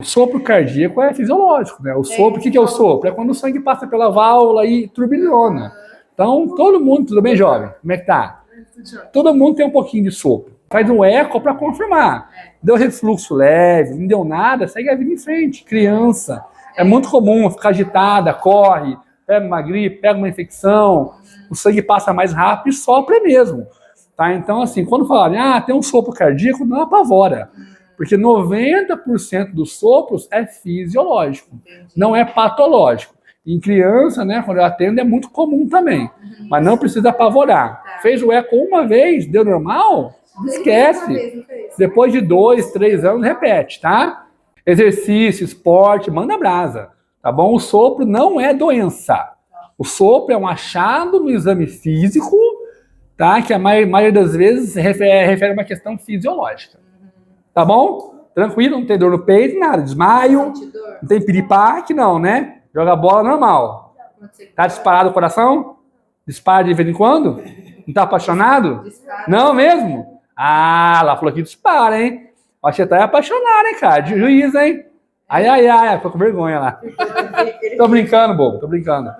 O sopro cardíaco é fisiológico, né? O sopro, o que é o sopro? É quando o sangue passa pela válvula e turbilhona. Então, todo mundo, tudo bem, jovem? Como é que tá? Todo mundo tem um pouquinho de sopro. Faz um eco para confirmar. Deu refluxo leve, não deu nada, segue a vida em frente. Criança. É muito comum ficar agitada, corre, pega uma gripe, pega uma infecção, o sangue passa mais rápido e sopra mesmo. Tá? Então, assim, quando falarem, tem um sopro cardíaco, não apavora. Porque 90% dos sopros é fisiológico, não é patológico. Em criança, né, quando eu atendo, é muito comum também. Mas não precisa apavorar. Fez o eco uma vez, deu normal? Esquece. Depois de 2, 3 anos, repete, tá? Exercício, esporte, manda brasa, tá bom? O sopro não é doença. O sopro é um achado no exame físico, tá? Que a maioria das vezes refere a uma questão fisiológica. Tá bom? Tranquilo, não tem dor no peito, nada. Desmaio, não tem piripaque, não, né? Joga bola normal. Tá disparado o coração? Dispara de vez em quando? Não tá apaixonado? Não mesmo? Ela falou que dispara, hein? Acho que você tá apaixonado, hein, cara? De juiz, hein? Ai, ficou com vergonha lá. Tô brincando, bobo, tô brincando.